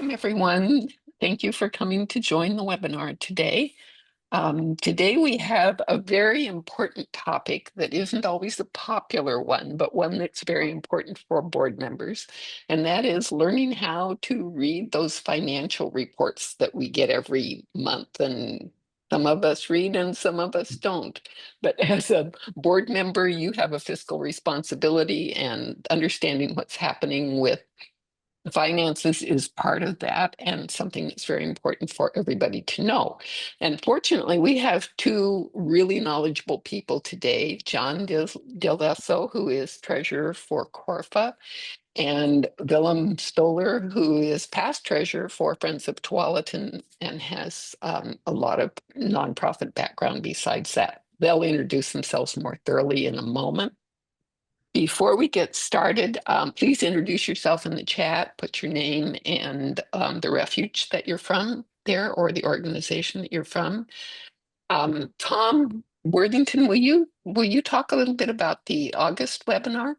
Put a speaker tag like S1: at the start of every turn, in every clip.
S1: Welcome, everyone. Thank you for coming to join the webinar today. Today we have a very important topic that isn't always a popular one, but one that's very important for board members, and that is learning how to read those financial reports that we get every month. And some of us read and some of us don't. But as a board member, you have a fiscal responsibility, and understanding what's happening with finances is part of that and something that's very important for everybody to know. And fortunately, we have two really knowledgeable people today, John Dildesso, who is treasurer for Corfa, and Willem Stoller, who is past treasurer for Friends of Tualatin and has a lot of nonprofit background besides that. They'll introduce themselves more thoroughly in a moment. Before we get started, please introduce yourself in the chat, put your name and the refuge that you're from there or the organization that you're from. Tom Worthington, will you talk a little bit about the August webinar?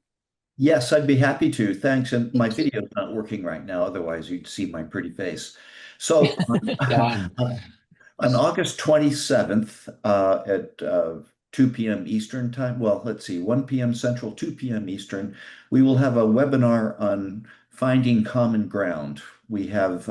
S2: Yes, I'd be happy to. Thanks. And my video is not working right now. Otherwise, you'd see my pretty face. So on August 27th at 2 p.m. Eastern time, well, let's see, 1 p.m. Central, 2 p.m. Eastern, we will have a webinar on finding common ground. We have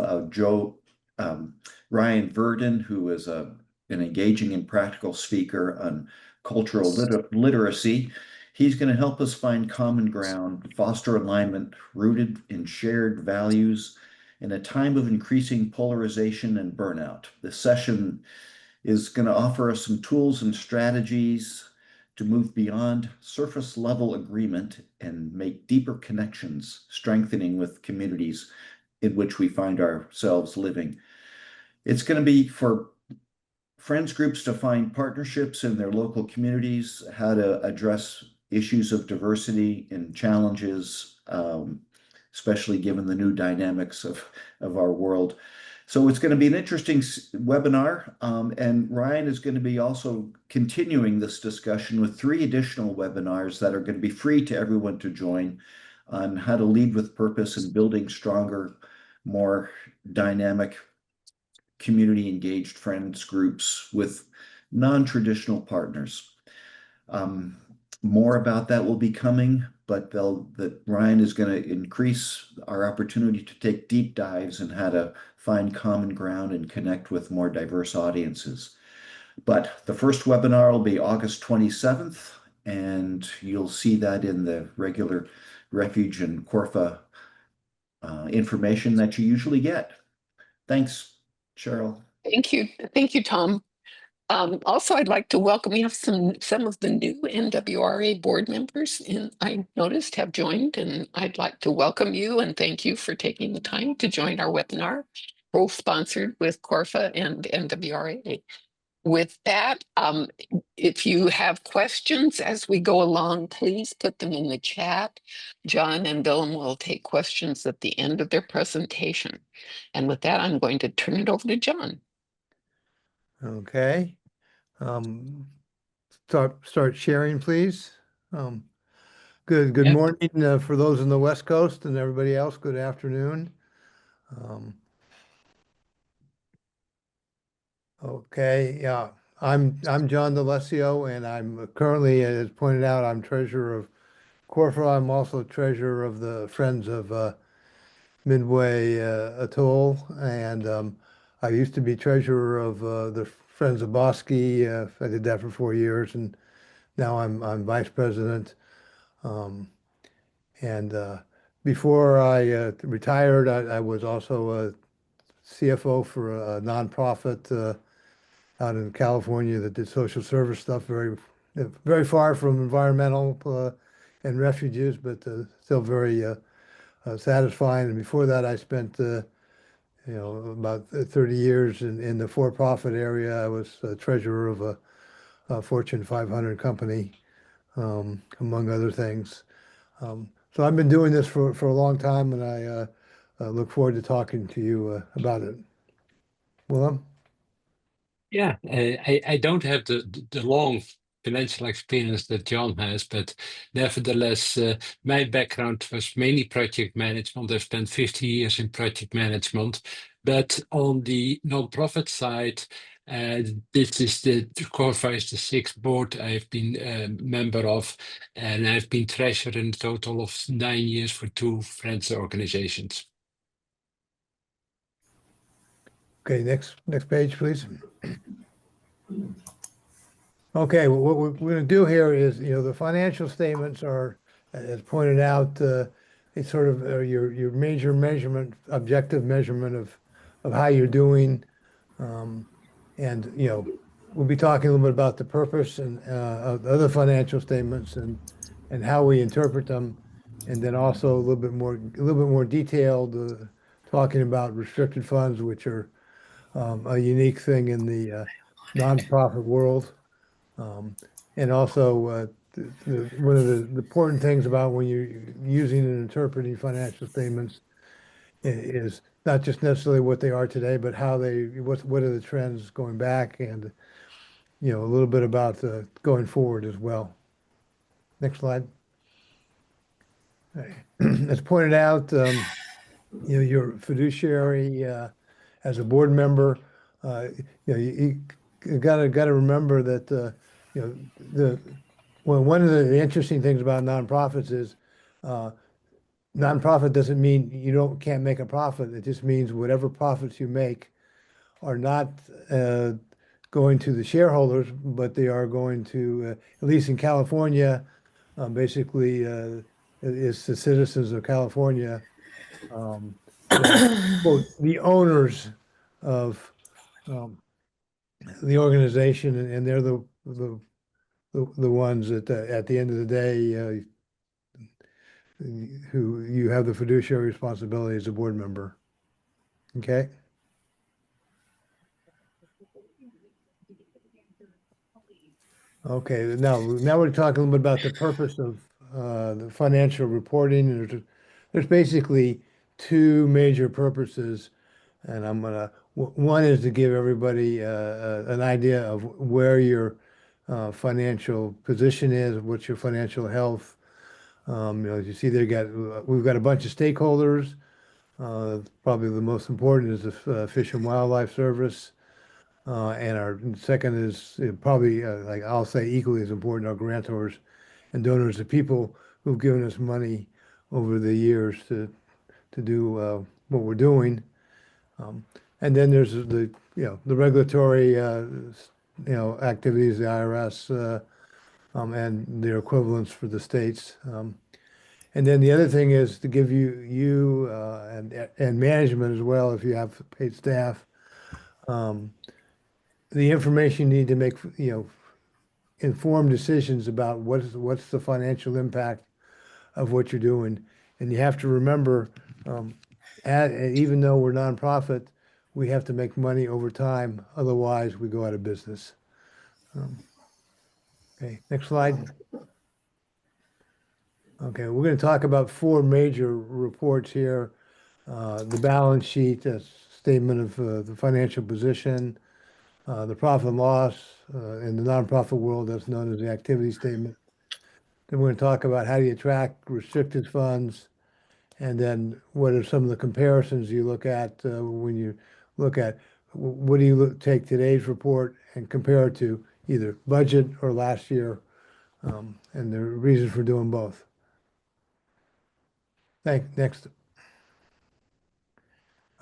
S2: Ryan Verdon, who is an engaging and practical speaker on cultural literacy. He's going to help us find common ground, foster alignment rooted in shared values in a time of increasing polarization and burnout. This session is going to offer us some tools and strategies to move beyond surface level agreement and make deeper connections, strengthening with communities in which we find ourselves living. It's going to be for friends groups to find partnerships in their local communities, how to address issues of diversity and challenges, especially given the new dynamics of our world. So it's going to be an interesting webinar, and Ryan is going to be also continuing this discussion with 3 additional webinars that are going to be free to everyone to join on how to lead with purpose and building stronger, more dynamic, community-engaged friends groups with non-traditional partners. More about that will be coming, but that Ryan is going to increase our opportunity to take deep dives in how to find common ground and connect with more diverse audiences. But the first webinar will be August 27th, and you'll see that in the regular Refuge and Corfa information that you usually get. Thanks, Cheryl.
S1: Thank you, Tom. Also, I'd like to welcome, we have some of the new NWRA board members I noticed have joined, and I'd like to welcome you and thank you for taking the time to join our webinar, both sponsored with Corfa and NWRA. With that, if you have questions as we go along, please put them in the chat. John and Willem will take questions at the end of their presentation. And with that, I'm going to turn it over to John.
S3: Okay. Start sharing, please. Good morning for those in the West Coast, and everybody else, good afternoon. Okay, yeah, I'm John D'Alessio, and I'm currently, as pointed out, I'm treasurer of Corfa. I'm also treasurer of the Friends of Midway Atoll, and I used to be treasurer of the Friends of Bosque. I did that for 4 years, and now I'm vice president. Before I retired, I was also a CFO for a nonprofit out in California that did social service stuff, very far from environmental and refuges, but still very satisfying. And before that, I spent about 30 years in the for-profit area. I was treasurer of a Fortune 500 company, among other things. So I've been doing this for a long time, and I look forward to talking to you about it. Willem?
S4: Yeah, I don't have the long financial experience that John has, but nevertheless, my background was mainly project management. I've spent 50 years in project management, but on the nonprofit side, this is the Corvice, the sixth board I've been a member of, and I've been treasurer in a total of 9 years for two friends organizations.
S3: Okay, next page, please. Okay, what we're going to do here is, the financial statements are, as pointed out, it's sort of your major measurement, objective measurement of how you're doing. And, we'll be talking a little bit about the purpose and of the other financial statements and how we interpret them. And then also a little bit more detailed, talking about restricted funds, which are a unique thing in the nonprofit world. And also, one of the important things about when you're using and interpreting financial statements is not just necessarily what they are today, but what are the trends going back, and a little bit about going forward as well. Next slide. As pointed out, your fiduciary as a board member, you gotta remember that one of the interesting things about nonprofits is nonprofit doesn't mean you can't make a profit. It just means whatever profits you make are not going to the shareholders, but they are going to, at least in California, basically it's the citizens of California, quote, the owners of the organization, and they're the ones that at the end of the day who you have the fiduciary responsibility as a board member. Okay. Okay, now we're talking a little bit about the purpose of the financial reporting. And there's basically two major purposes, and one is to give everybody an idea of where your financial position is, what's your financial health. As you see, we've got a bunch of stakeholders. Probably the most important is the Fish and Wildlife Service. And our second is probably, like I'll say, equally as important, our grantors and donors, the people who've given us money over the years to do what we're doing. And then there's the regulatory activities, the IRS, and their equivalents for the states. And then the other thing is to give you and management as well, if you have paid staff, the information you need to make, informed decisions about what's the financial impact of what you're doing. And you have to remember, even though we're nonprofit, we have to make money over time. Otherwise, we go out of business. Okay, next slide. Okay, we're going to talk about four major reports here. The balance sheet, a statement of the financial position, the profit and loss in the nonprofit world, that's known as the activity statement. Then we're going to talk about how do you track restricted funds, and then what are some of the comparisons you look at when you look at what do you take today's report and compare it to either budget or last year, and the reasons for doing both. Next.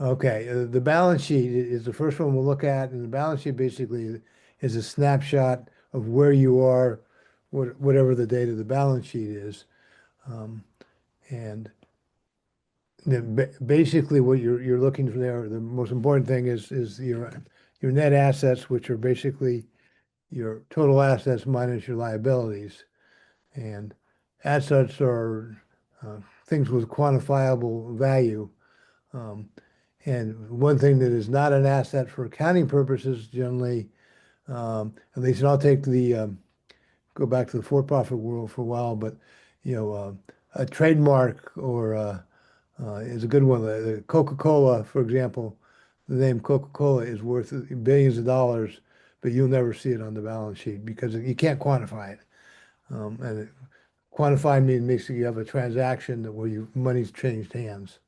S3: Okay, the balance sheet is the first one we'll look at, and the balance sheet basically is a snapshot of where you are, whatever the date of the balance sheet is, and then basically what you're looking for there. The most important thing is your net assets, which are basically your total assets minus your liabilities, and assets are things with quantifiable value. And one thing that is not an asset for accounting purposes generally, at least, and I'll take go back to the for-profit world for a while, but a trademark or is a good one. Coca-Cola, for example, the name Coca-Cola is worth billions of dollars, but you'll never see it on the balance sheet because you can't quantify it. Quantify means you have a transaction where money's changed hands.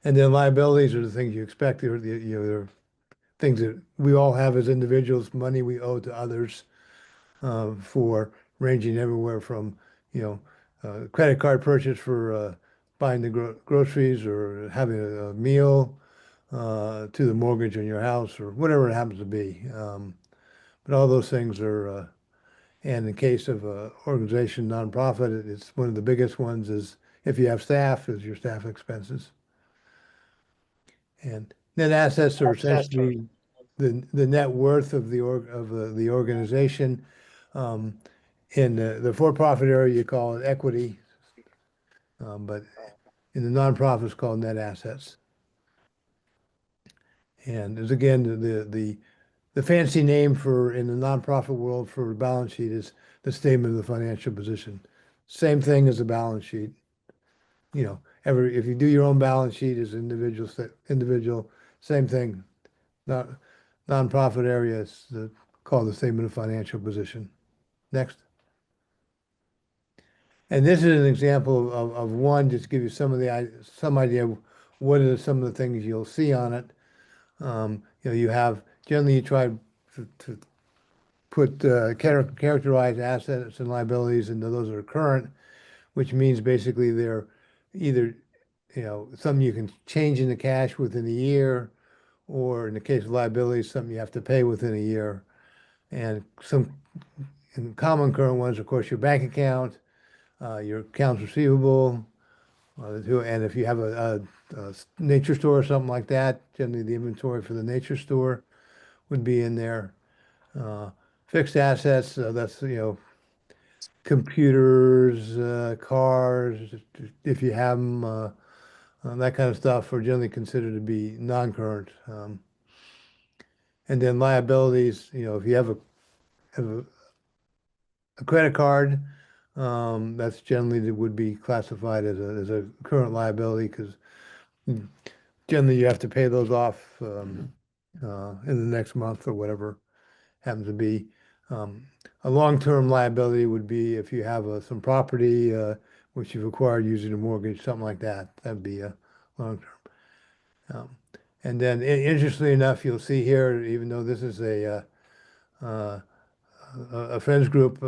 S3: And then liabilities are the things you expect. They're things that we all have as individuals, money we owe to others, for ranging everywhere from, credit card purchase for buying the groceries or having a meal, to the mortgage on your house or whatever it happens to be. But all those things are, and in the case of a organization, nonprofit, it's one of the biggest ones is if you have staff, is your staff expenses. And net assets are essentially the net worth of the organization. In the for-profit area, you call it equity, but in the nonprofit, it's called net assets. And there's again the fancy name for in the nonprofit world for a balance sheet is the statement of the financial position. Same thing as a balance sheet. If you do your own balance sheet as individual, same thing. Not nonprofit area is called the statement of financial position. Next. And this is an example of one, just to give you some idea of what are some of the things you'll see on it. You have generally you try to put characterize assets and liabilities into those that are current, which means basically they're either something you can change into cash within a year, or in the case of liabilities, something you have to pay within a year. And some common current ones, of course, your bank account, your accounts receivable, and if you have a nature store or something like that, generally the inventory for the nature store would be in there. Fixed assets, that's, computers, cars, if you have them, that kind of stuff are generally considered to be non-current. And then liabilities, if you have a credit card, that's generally that would be classified as a current liability because generally you have to pay those off in the next month or whatever happens to be. A long-term liability would be if you have some property which you've acquired using a mortgage, something like that. That'd be a long-term. And then, interestingly enough, you'll see here, even though this is a friends group,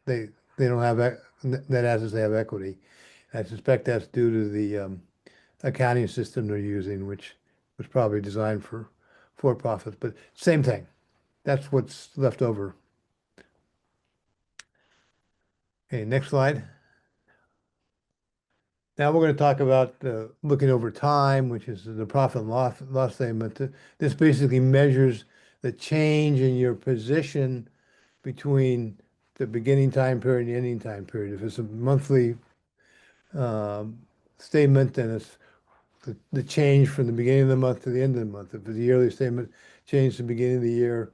S3: they don't have net assets; they have equity. I suspect that's due to the accounting system they're using, which was probably designed for profits. But same thing. That's what's left over. Okay, next slide. Now we're going to talk about looking over time, which is the profit and loss statement. This basically measures the change in your position between the beginning time period and the ending time period. If it's a monthly statement, then it's the change from the beginning of the month to the end of the month. If it's a yearly statement, change the beginning of the year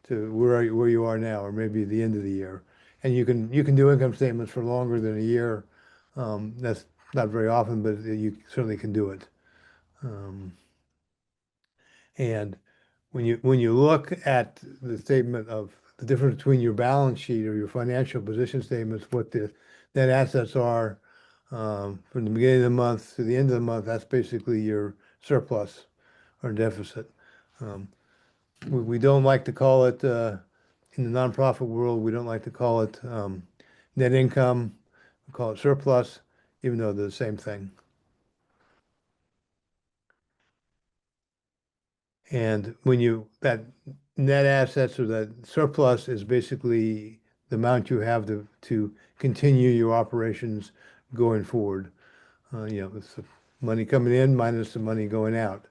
S3: to where you are now, or maybe the end of the year. And you can do income statements for longer than a year. That's not very often, but you certainly can do it. And when you look at the statement of the difference between your balance sheet or your financial position statements, what the net assets are from the beginning of the month to the end of the month, that's basically your surplus or deficit. We don't like to call it, in the nonprofit world, we don't like to call it net income. We call it surplus, even though they're the same thing. And that net assets or that surplus is basically the amount you have to continue your operations going forward. It's the money coming in minus the money going out.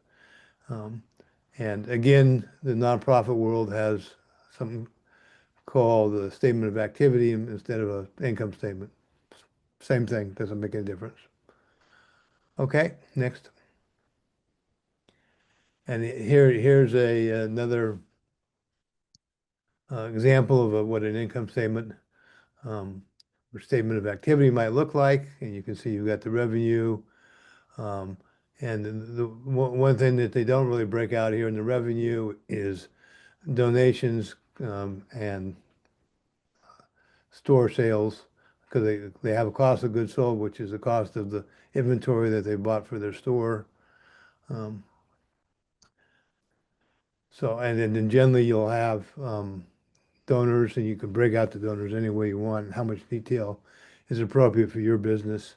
S3: And again, the nonprofit world has something called the statement of activity instead of an income statement. Same thing, doesn't make any difference. Okay, next. And here's another example of what an income statement or statement of activity might look like. And you can see you've got the revenue. And the one thing that they don't really break out here in the revenue is donations and store sales, because they have a cost of goods sold, which is the cost of the inventory that they bought for their store. Um, so, and then generally you'll have donors, and you can break out the donors any way you want, and how much detail is appropriate for your business.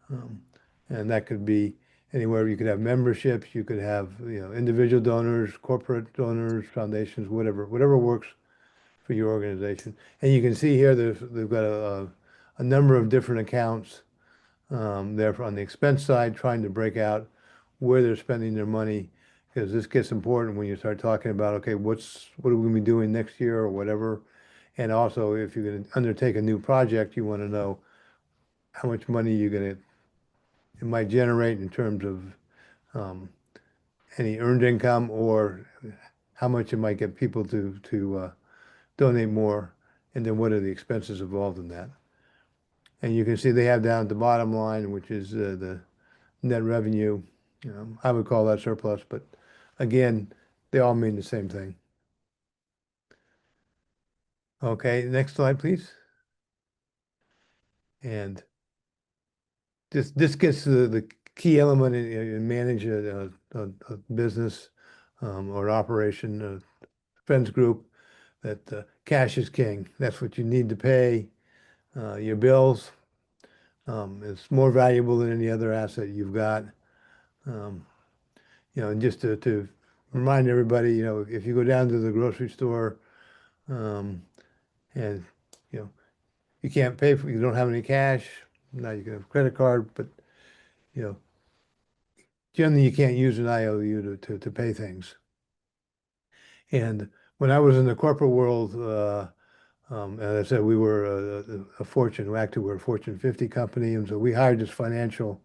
S3: Um, and that could be anywhere. You could have memberships, you could have, individual donors, corporate donors, foundations, whatever works for your organization. And you can see here they've got a number of different accounts there on the expense side, trying to break out where they're spending their money, because this gets important when you start talking about, okay, what are we going to be doing next year or whatever. And also, if you're going to undertake a new project, you want to know how much money it might generate in terms of any earned income, or how much it might get people to donate more, and then what are the expenses involved in that. And you can see they have down at the bottom line, which is the net revenue. I would call that surplus, but again, they all mean the same thing. Okay, next slide, please. And this gets to the key element in manage a business or operation, a friends group, that cash is king. That's what you need to pay your bills. It's more valuable than any other asset you've got. Um, and just to remind everybody, if you go down to the grocery store, and you can't pay for, you don't have any cash. Now you can have a credit card, but you know generally you can't use an IOU to pay things. And when I was in the corporate world, as I said, we were a Fortune, actually we're a Fortune 50 company, and so we hired this financial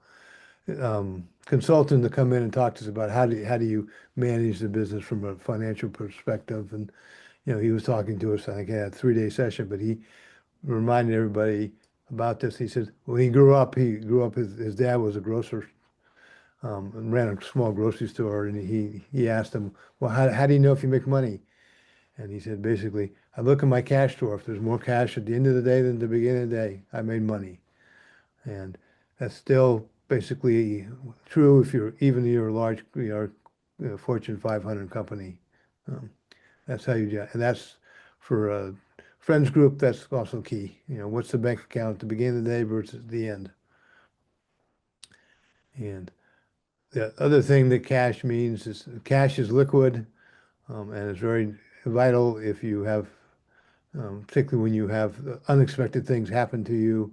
S3: consultant to come in and talk to us about how do you manage the business from a financial perspective. And he was talking to us, I think, he had a 3-day session, but he reminded everybody about this. He said when he grew up, his dad was a grocer, and ran a small grocery store, and he asked him, well, how do you know if you make money? And he said, basically, I look at my cash drawer. If there's more cash at the end of the day than the beginning of the day, I made money. And that's still basically true if you're a large, Fortune 500 company. That's how you do it. And that's for a friends group, that's also key. What's the bank account at the beginning of the day versus the end? And the other thing that cash means is cash is liquid, and it's very vital if you have, particularly when you have unexpected things happen to you,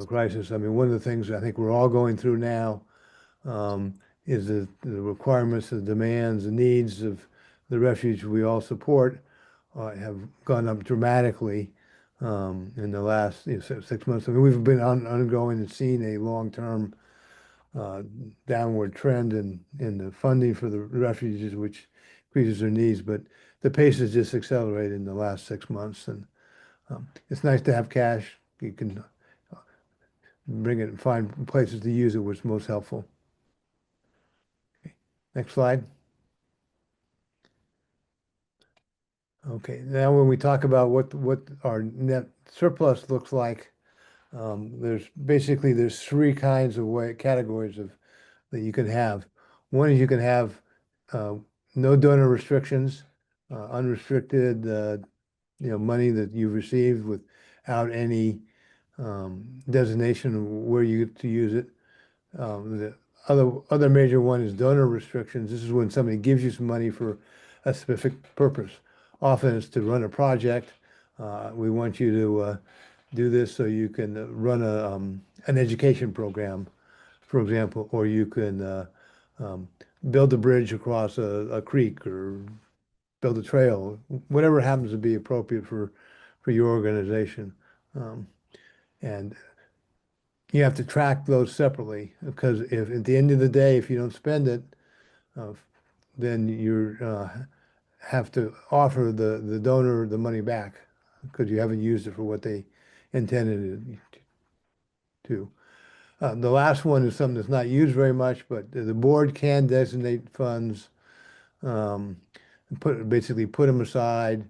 S3: crisis. I mean, one of the things I think we're all going through now is the requirements, the demands, the needs of the refuge we all support have gone up dramatically in the last 6 months. I mean, we've been undergoing and seeing a long-term downward trend in the funding for the refuges, which increases their needs, but the pace has just accelerated in the last 6 months. And it's nice to have cash. You can bring it and find places to use it, which is most helpful. Okay. Next slide. Okay, now when we talk about what our net surplus looks like, there's 3 kinds of categories that you can have. One is you can have no donor restrictions, unrestricted money that you've received without any designation of where you get to use it. The other major one is donor restrictions. This is when somebody gives you some money for a specific purpose. Often it's to run a project. We want you to do this so you can run an education program, for example, or you can build a bridge across a creek, or build a trail, whatever happens to be appropriate for your organization. And you have to track those separately, because if at the end of the day, if you don't spend it, uh, then you have to offer the donor the money back, because you haven't used it for what they intended it to. The last one is something that's not used very much, but the board can designate funds basically put them aside.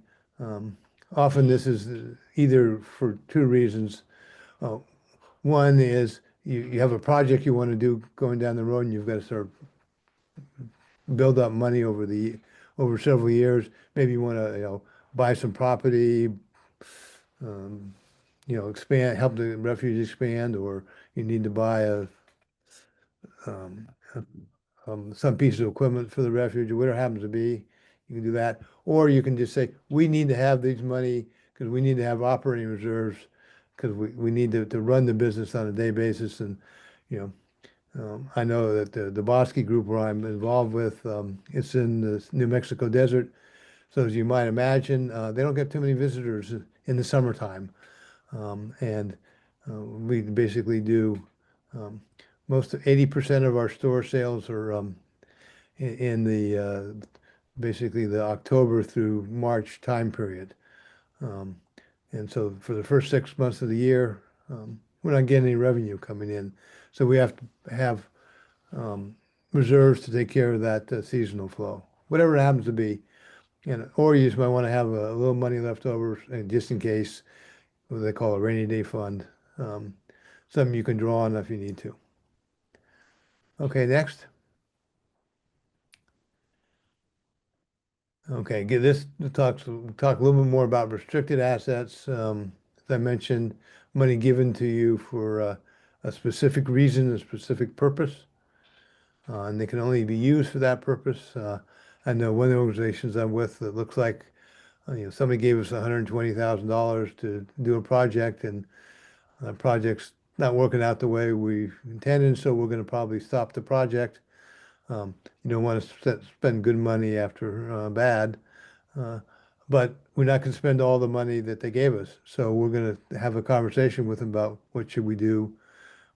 S3: Often this is either for two reasons. One is you have a project you want to do going down the road, and you've got to start build up money over several years. Maybe you want to buy some property, expand, help the refuge expand, or you need to buy um, some piece of equipment for the refuge, or whatever it happens to be. You can do that, or you can just say, we need to have these money because we need to have operating reserves because we need to run the business on a day basis. And I know that the Bosque group where I'm involved with, it's in the New Mexico desert. So as you might imagine, they don't get too many visitors in the summertime. And we basically do most of 80% of our store sales are in the basically the October through March time period. And so for the first 6 months of the year, we're not getting any revenue coming in. So we have to have reserves to take care of that seasonal flow, whatever it happens to be. Or you just might want to have a little money left over, and just in case, what they call a rainy day fund, something you can draw on if you need to. Okay, next. Okay, get this talk a little bit more about restricted assets. As I mentioned, money given to you for a specific reason, a specific purpose, and they can only be used for that purpose. I know one of the organizations I'm with that looks like somebody gave us $120,000 to do a project, and the project's not working out the way we intended, so we're going to probably stop the project. You don't want to spend good money after bad, but we're not going to spend all the money that they gave us. So we're going to have a conversation with them about what should we do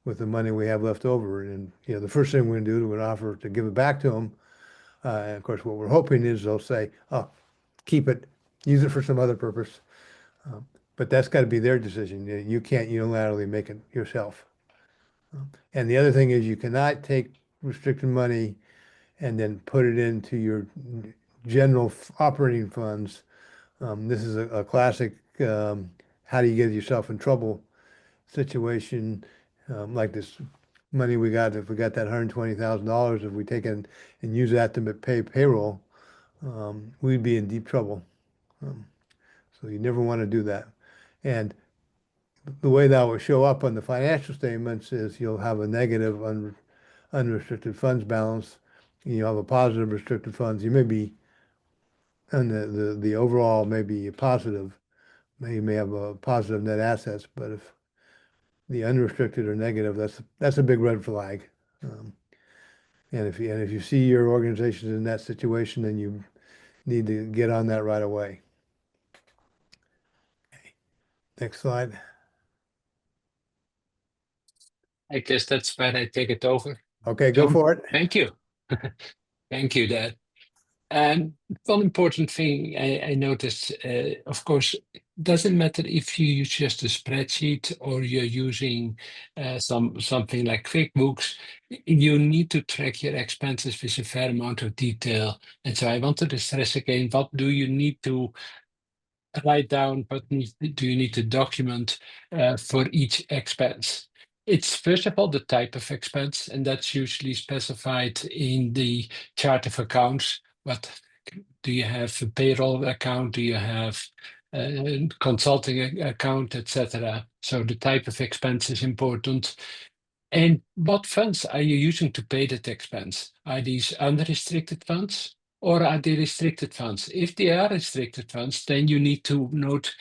S3: with the money we have left over. And the first thing we're going to do is we're going to offer to give it back to them. And of course, what we're hoping is they'll say, "Oh, keep it, use it for some other purpose." But that's got to be their decision. You can't unilaterally make it yourself. And the other thing is you cannot take restricted money and then put it into your general operating funds. This is a classic how do you get yourself in trouble situation, like this money we got. If we got that $120,000, if we take it and use that to pay payroll, we'd be in deep trouble. So you never want to do that. And the way that will show up on the financial statements is you'll have a negative unrestricted funds balance. You have a positive restricted funds. You may be, and the overall may be positive. You may have a positive net assets, but if the unrestricted are negative, that's a big red flag. And if you see your organization in that situation, then you need to get on that right away. Okay. Next slide.
S4: I guess that's where I take it over.
S3: Okay, go
S4: John,
S3: for it.
S4: thank you. Thank you, Dad. And one important thing I noticed, of course, doesn't matter if you use just a spreadsheet or you're using something like QuickBooks, you need to track your expenses with a fair amount of detail. And so I wanted to stress again, what do you need to write down, what do you need to document for each expense? It's first of all the type of expense, and that's usually specified in the chart of accounts. What do you have? A payroll account? Do you have a consulting account, etc.? So the type of expense is important. And what funds are you using to pay that expense? Are these unrestricted funds or are they restricted funds? If they are restricted funds, then you need to note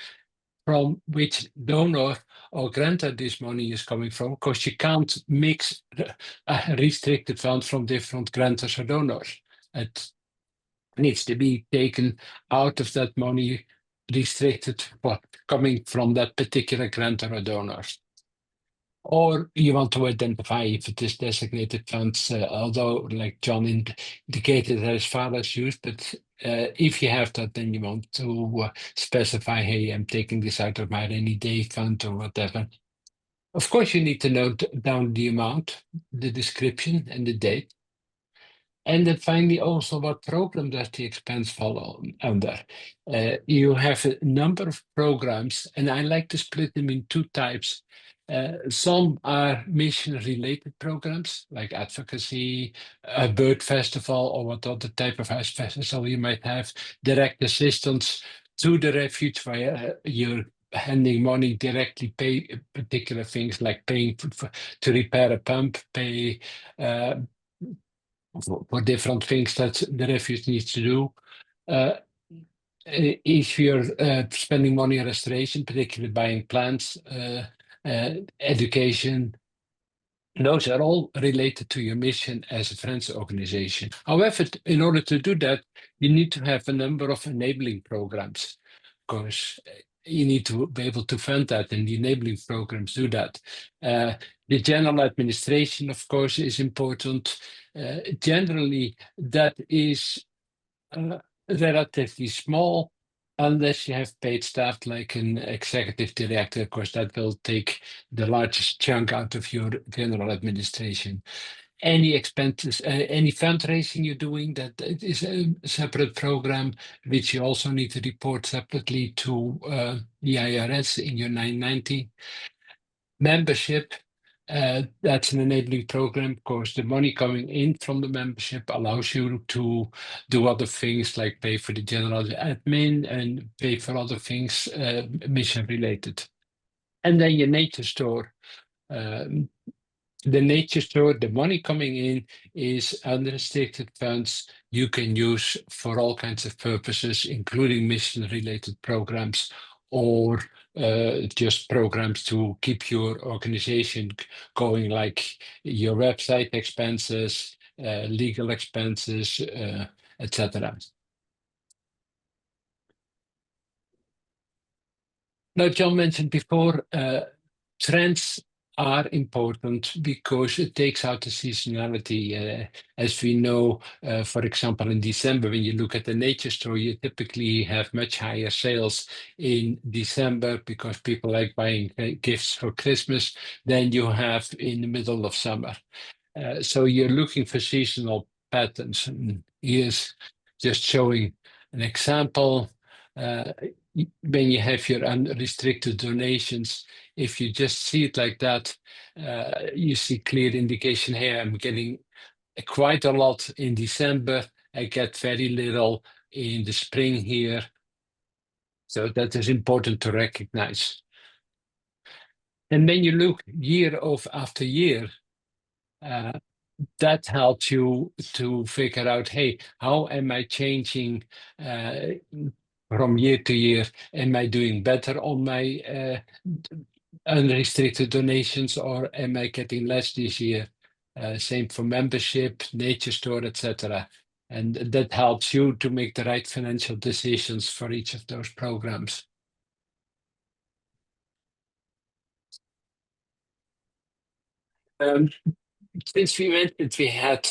S4: from which donor or grantor this money is coming from, because you can't mix a restricted fund from different grantors or donors. It needs to be taken out of that money restricted coming from that particular grantor or donors. Or you want to identify if it is designated funds, although like John indicated there is fathers use, but if you have that, then you want to specify, hey, I'm taking this out of my rainy day fund or whatever. Of course, you need to note down the amount, the description, and the date. And then finally, also what program does the expense fall under? You have a number of programs, and I like to split them in two types. Some are mission-related programs, like advocacy, a bird festival, or what other type of house festival you might have, direct assistance to the refuge via you're handing money directly, pay particular things like paying to repair a pump, pay for different things that the refuge needs to do. If you're spending money on restoration, particularly buying plants, education, those are all related to your mission as a friends organization. However, in order to do that, you need to have a number of enabling programs, because you need to be able to fund that, and the enabling programs do that. The general administration, of course, is important. Generally, that is relatively small, unless you have paid staff like an executive director. Of course, that will take the largest chunk out of your general administration. Any expenses, any fundraising you're doing, that is a separate program, which you also need to report separately to the IRS in your 990. Membership, that's an enabling program. Of course, the money coming in from the membership allows you to do other things like pay for the general admin and pay for other things mission related. And then your nature store. The nature store, the money coming in is unrestricted funds you can use for all kinds of purposes, including mission-related programs or just programs to keep your organization going, like your website expenses, legal expenses, etc. Now, John mentioned before, trends are important because it takes out the seasonality. As we know, for example, in December, when you look at the nature store, you typically have much higher sales in December because people like buying gifts for Christmas than you have in the middle of summer. So you're looking for seasonal patterns. And here's just showing an example. When you have your unrestricted donations, if you just see it like that, you see clear indication here. I'm getting quite a lot in December. I get very little in the spring here. So that is important to recognize. And when you look year after year, that helps you to figure out, hey, how am I changing from year to year? Am I doing better on my unrestricted donations, or am I getting less this year? Same for membership, nature store, etc. And that helps you to make the right financial decisions for each of those programs. Since we mentioned we had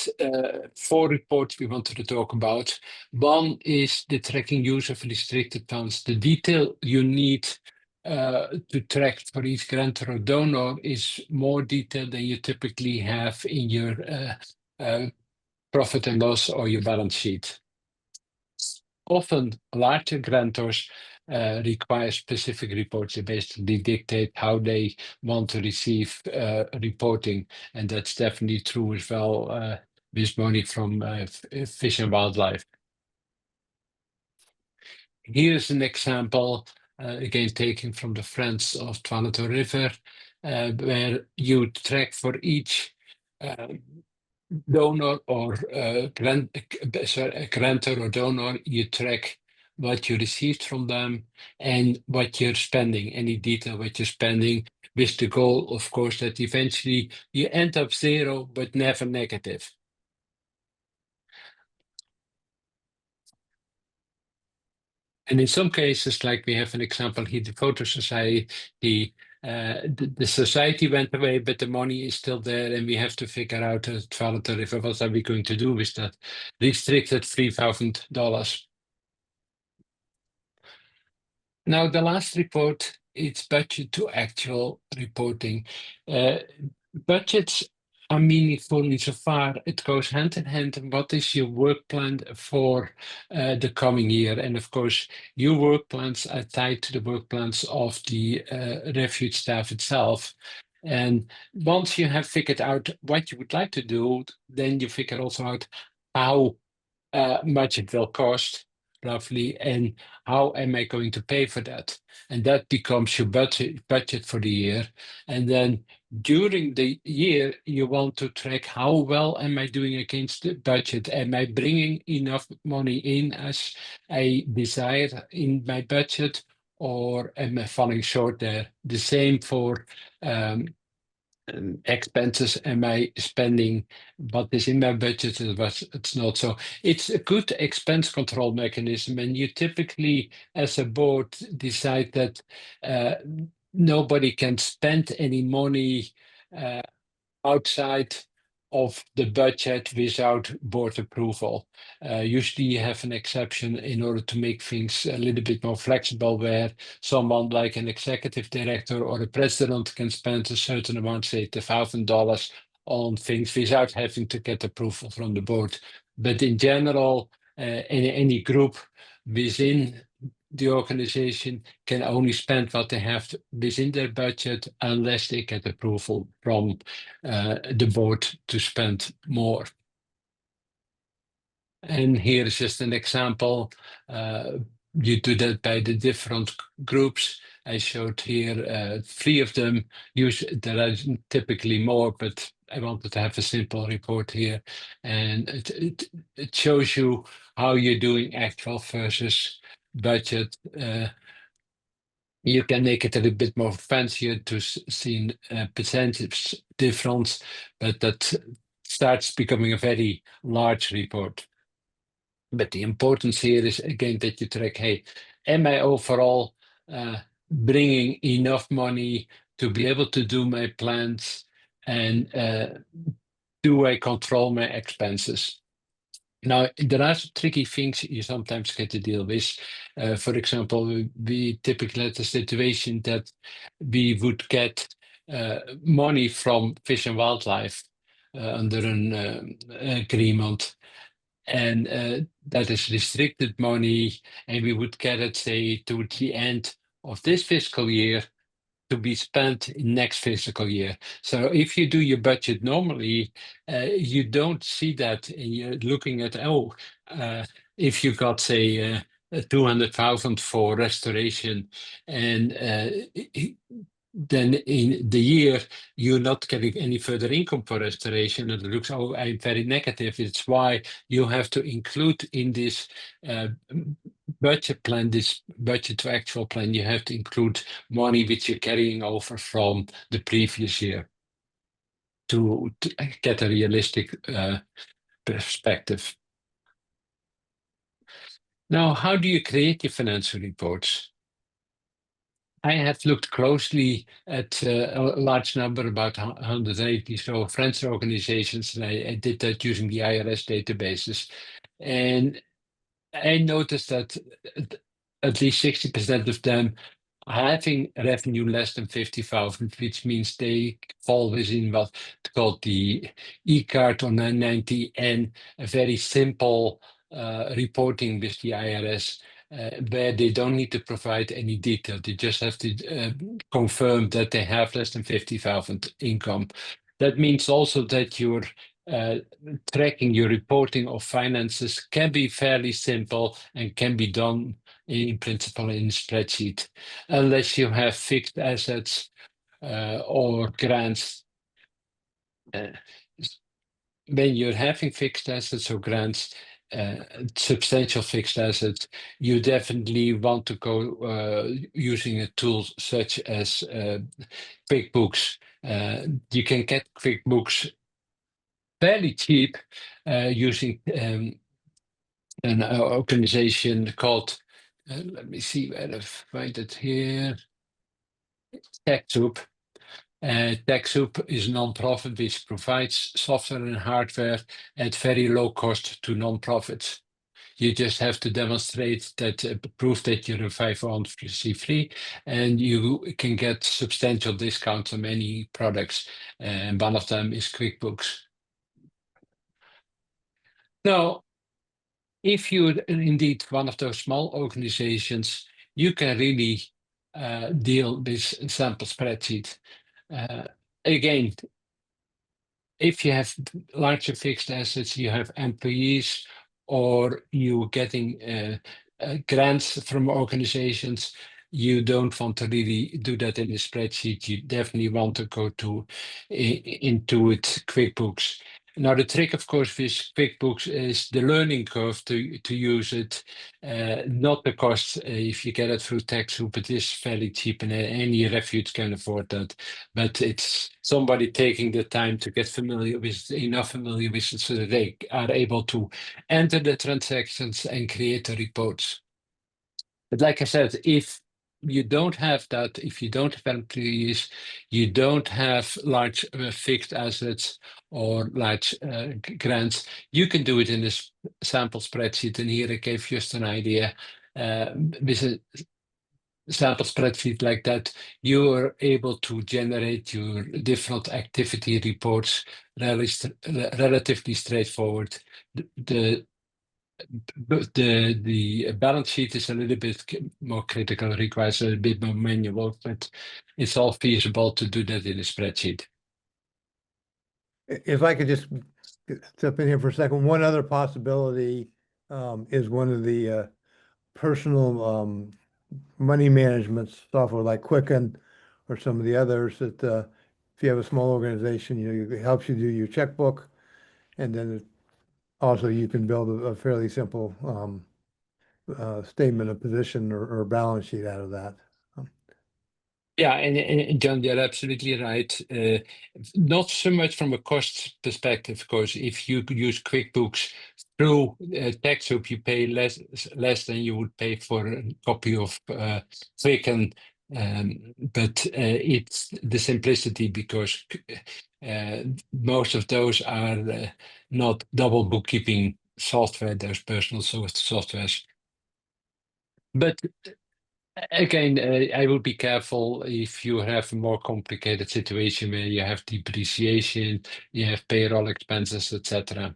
S4: 4 reports we wanted to talk about. One is the tracking use of restricted funds. The detail you need to track for each grantor or donor is more detailed than you typically have in your profit and loss or your balance sheet. Often larger grantors require specific reports. They basically dictate how they want to receive reporting, and that's definitely true as well with money from Fish and Wildlife. Here's an example, again taken from the Friends of Twanato River, where you track for each donor or grantor or donor, you track what you received from them and what you're spending, any detail what you're spending, with the goal, of course, that eventually you end up zero, but never negative. And in some cases, like we have an example here, the Photo Society, the society went away, but the money is still there, and we have to figure out what are we going to do with that restricted $3,000. Now, the last report, it's budget to actual reporting. Budgets are meaningful insofar it goes hand in hand. What is your work plan for the coming year? And of course, your work plans are tied to the work plans of the Refuge staff itself. And once you have figured out what you would like to do, then you figure also out how much it will cost roughly, and how am I going to pay for that? And that becomes your budget for the year. And then during the year, you want to track how well am I doing against the budget? Am I bringing enough money in as I desire in my budget, or am I falling short there? The same for expenses. Am I spending what is in my budget and what it's not? So it's a good expense control mechanism, and you typically, as a board, decide that nobody can spend any money outside of the budget without board approval. Usually you have an exception in order to make things a little bit more flexible, where someone like an executive director or a president can spend a certain amount, say $1,000, on things without having to get approval from the board. But in general, any group within the organization can only spend what they have within their budget unless they get approval from the board to spend more. And here is just an example. You do that by the different groups. I showed here 3 of them. There are typically more, but I wanted to have a simple report here. And it shows you how you're doing actual versus budget. You can make it a little bit more fancier to see percentage difference, but that starts becoming a very large report. But the importance here is, again, that you track, hey, am I overall bringing enough money to be able to do my plans, and do I control my expenses? Now, there are tricky things you sometimes get to deal with. For example, we typically had a situation that we would get money from Fish and Wildlife under an agreement, and that is restricted money, and we would get it, say, to the end of this fiscal year to be spent in next fiscal year. So if you do your budget normally, you don't see that, and you're looking at, if you got, say, 200,000 for restoration, and then in the year you're not getting any further income for restoration, and it looks, I'm very negative. It's why you have to include in this budget plan, this budget to actual plan, you have to include money which you're carrying over from the previous year to get a realistic perspective. Now, how do you create your financial reports? I have looked closely at a large number, about 180 so friends organizations, and I did that using the IRS databases. And I noticed that at least 60% of them are having revenue less than 50,000, which means they fall within what's called the E-card or 990, and a very simple reporting with the IRS. Where they don't need to provide any detail. They just have to confirm that they have less than 50,000 income. That means also that your tracking, your reporting of finances can be fairly simple and can be done in principle in a spreadsheet, unless you have fixed assets or grants. When you're having fixed assets or grants, substantial fixed assets, you definitely want to go using a tool such as QuickBooks. You can get QuickBooks fairly cheap using an organization called, let me see where I find it here, TechSoup. TechSoup is a nonprofit which provides software and hardware at very low cost to nonprofits. You just have to demonstrate that, prove that you're a 501c3, and you can get substantial discounts on many products. And one of them is QuickBooks. Now, if you're indeed one of those small organizations, you can really deal with sample spreadsheet. Again, if you have larger fixed assets, you have employees, or you're getting grants from organizations, you don't want to really do that in a spreadsheet. You definitely want to go to Intuit QuickBooks. Now, the trick, of course, with QuickBooks is the learning curve to use it, not the cost. If you get it through TechSoup, it is fairly cheap, and any Refuge can afford that. But it's somebody taking the time to get enough familiar with it so that they are able to enter the transactions and create the reports. But like I said, if you don't have that, if you don't have employees, you don't have large fixed assets or large grants, you can do it in this sample spreadsheet. And here I gave just an idea. With a sample spreadsheet like that, you are able to generate your different activity reports relatively straightforward. The balance sheet is a little bit more critical, requires a bit more manual, but it's all feasible to do that in a spreadsheet.
S3: If I could just step in here for a second, one other possibility is one of the personal money management software like Quicken or some of the others that if you have a small organization, it helps you do your checkbook, and then also you can build a fairly simple statement of position or balance sheet out of that.
S4: Yeah, and John, you're absolutely right. Not so much from a cost perspective, of course. If you use QuickBooks through TechSoup, you pay less than you would pay for a copy of Quicken. But it's the simplicity, because most of those are not double bookkeeping software, those personal softwares. But again, I would be careful if you have a more complicated situation where you have depreciation, you have payroll expenses, etc.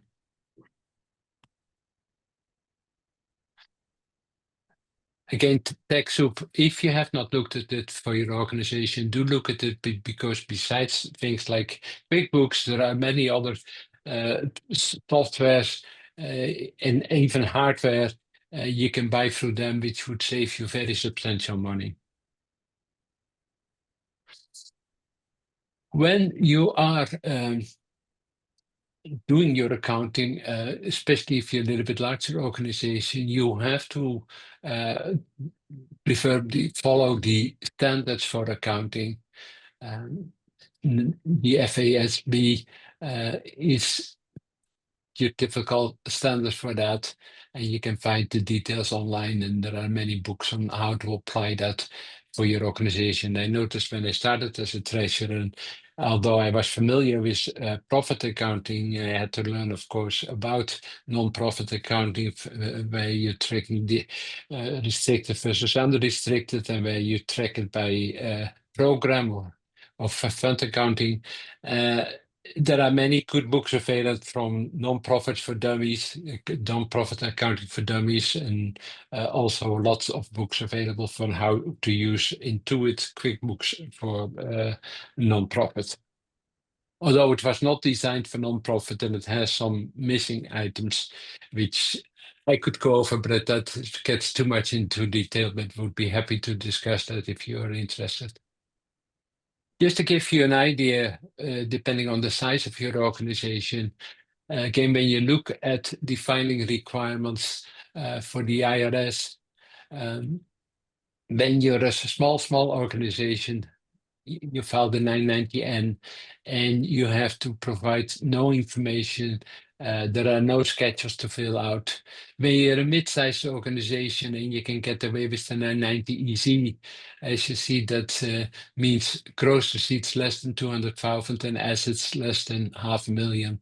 S4: Again, TechSoup, if you have not looked at it for your organization, do look at it, because besides things like QuickBooks, there are many other softwares and even hardware you can buy through them, which would save you very substantial money. When you are doing your accounting, especially if you're a little bit larger organization, you have to follow the standards for accounting. The FASB is your typical standard for that, and you can find the details online, and there are many books on how to apply that for your organization. I noticed when I started as a treasurer, although I was familiar with profit accounting, I had to learn, of course, about non-profit accounting, where you're tracking the restricted versus unrestricted, and where you track it by program or fund accounting. There are many good books available from Non-Profits for Dummies, Non-Profit Accounting for Dummies, and also lots of books available for how to use Intuit QuickBooks for non-profit. Although it was not designed for non-profit, and it has some missing items, which I could go over, but that gets too much into detail, but would be happy to discuss that if you are interested. Just to give you an idea, depending on the size of your organization, again, when you look at defining requirements for the IRS, when you're a small organization, you file the 990N, and you have to provide no information. There are no schedules to fill out. When you're a mid-sized organization and you can get away with the 990EZ, as you see, that means gross receipts less than 200,000 and assets less than 500,000.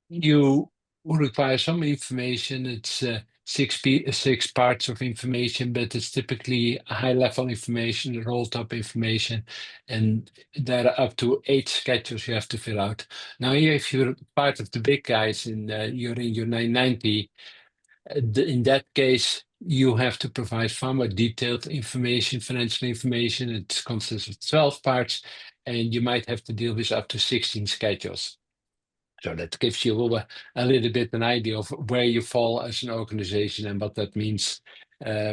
S4: You require some information. It's six parts of information, but it's typically high-level information, rolled-up information, and there are up to 8 schedules you have to fill out. Now, if you're part of the big guys and you're in your 990, in that case, you have to provide far more detailed information, financial information. It consists of 12 parts, and you might have to deal with up to 16 schedules. So that gives you a little bit an idea of where you fall as an organization and what that means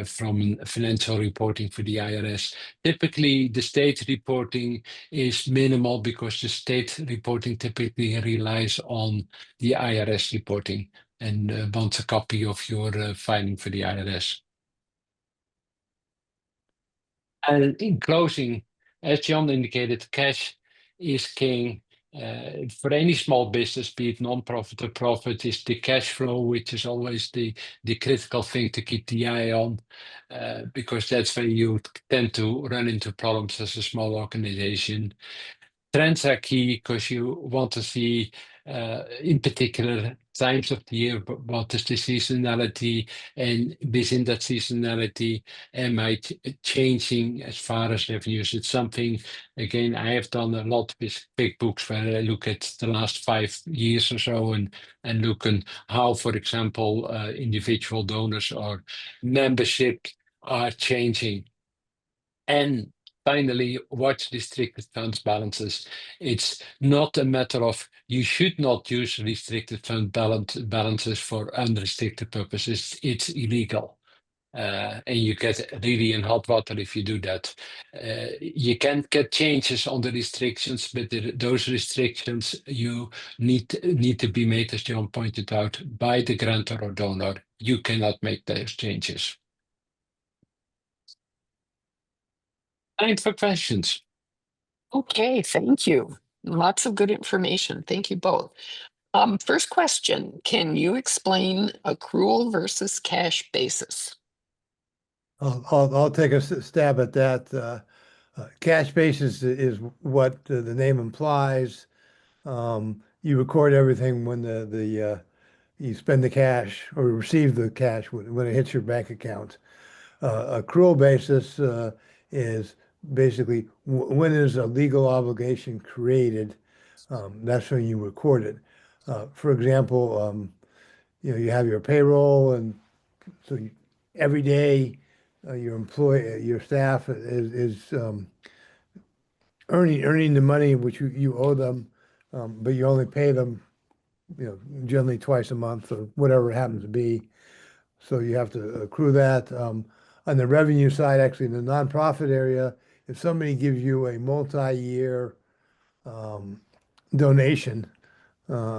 S4: from financial reporting for the IRS. Typically, the state reporting is minimal because the state reporting typically relies on the IRS reporting and wants a copy of your filing for the IRS. And in closing, as John indicated, cash is king. For any small business, be it non-profit or profit, is the cash flow, which is always the critical thing to keep the eye on, because that's where you tend to run into problems as a small organization. Trends are key because you want to see, in particular, times of the year, but what is the seasonality, and within that seasonality, am I changing as far as revenues? It's something, again, I have done a lot with big books where I look at the last 5 years or so and look at how, for example, individual donors or membership are changing. And finally, watch restricted funds balances. It's not a matter of you should not use restricted fund balances for unrestricted purposes. It's illegal. And you get really in hot water if you do that. You can get changes on the restrictions, but those restrictions you need to be made, as John pointed out, by the grantor or donor. You cannot make those changes. Time for questions.
S1: Okay, thank you. Lots of good information. Thank you both. First question, can you explain accrual versus cash basis?
S3: I'll take a stab at that. Cash basis is what the name implies. You record everything when you spend the cash or receive the cash when it hits your bank account. Accrual basis is basically when is a legal obligation created. That's when you record it. For example, you have your payroll, and so every day your staff is earning the money which you owe them, but you only pay them, generally twice a month or whatever it happens to be. So you have to accrue that. On the revenue side, actually, in the nonprofit area, if somebody gives you a multi-year donation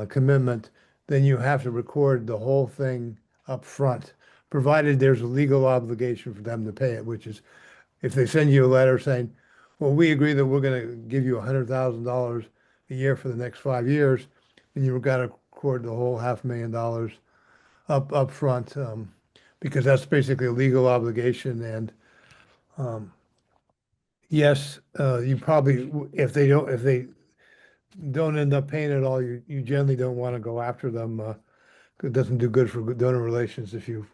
S3: commitment, then you have to record the whole thing up front, provided there's a legal obligation for them to pay it, which is if they send you a letter saying, well, we agree that we're going to give you $100,000 a year for the next 5 years, then you've got to record the whole $500,000 up front, because that's basically a legal obligation. And yes, you probably, if they don't end up paying it all, you generally don't want to go after them. It doesn't do good for donor relations if you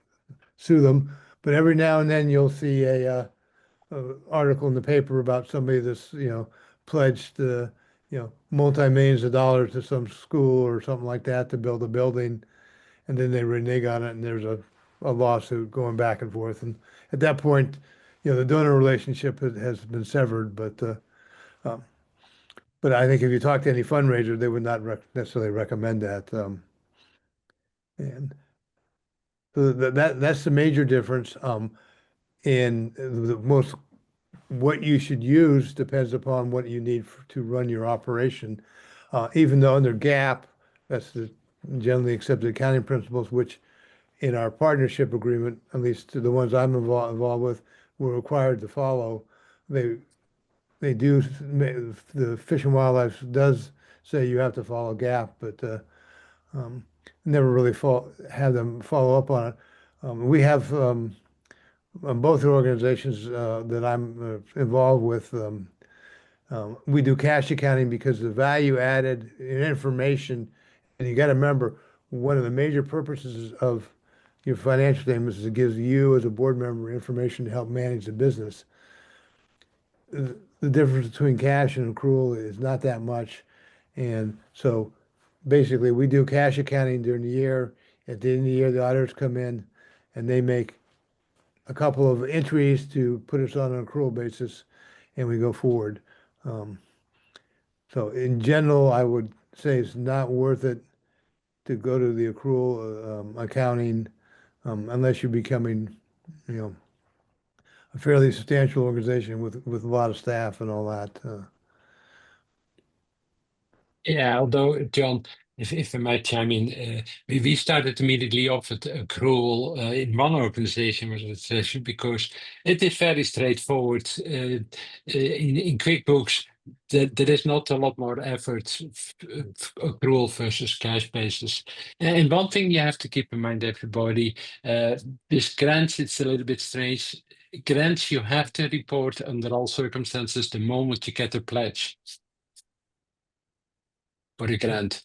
S3: sue them. But every now and then you'll see a article in the paper about somebody that's pledged multi-millions of dollars to some school or something like that to build a building, and then they renege on it, and there's a lawsuit going back and forth. And at that point, the donor relationship has been severed. But I think if you talk to any fundraiser, they would not necessarily recommend that. And so that's the major difference. In the most, what you should use depends upon what you need to run your operation. Even though under GAAP, that's the generally accepted accounting principles, which in our partnership agreement, at least the ones I'm involved with, we're required to follow. They do, the Fish and Wildlife does say you have to follow GAAP, but never really have them follow up on it. We have both the organizations that I'm involved with. We do cash accounting because the value added in information, and you got to remember, one of the major purposes of your financial statements, it gives you as a board member information to help manage the business. The difference between cash and accrual is not that much. And so basically we do cash accounting during the year. At the end of the year, the auditors come in and they make a couple of entries to put us on an accrual basis and we go forward. Um, so in general, I would say it's not worth it to go to the accrual accounting unless you're becoming, you know, a fairly substantial organization with a lot of staff and all that.
S4: Yeah, although John, if I might chime in, we started immediately off at accrual in one organization, because it is very straightforward. In QuickBooks, there is not a lot more effort, accrual versus cash basis. And one thing you have to keep in mind, everybody, with grants, it's a little bit strange. Grants, you have to report under all circumstances the moment you get a pledge for a grant,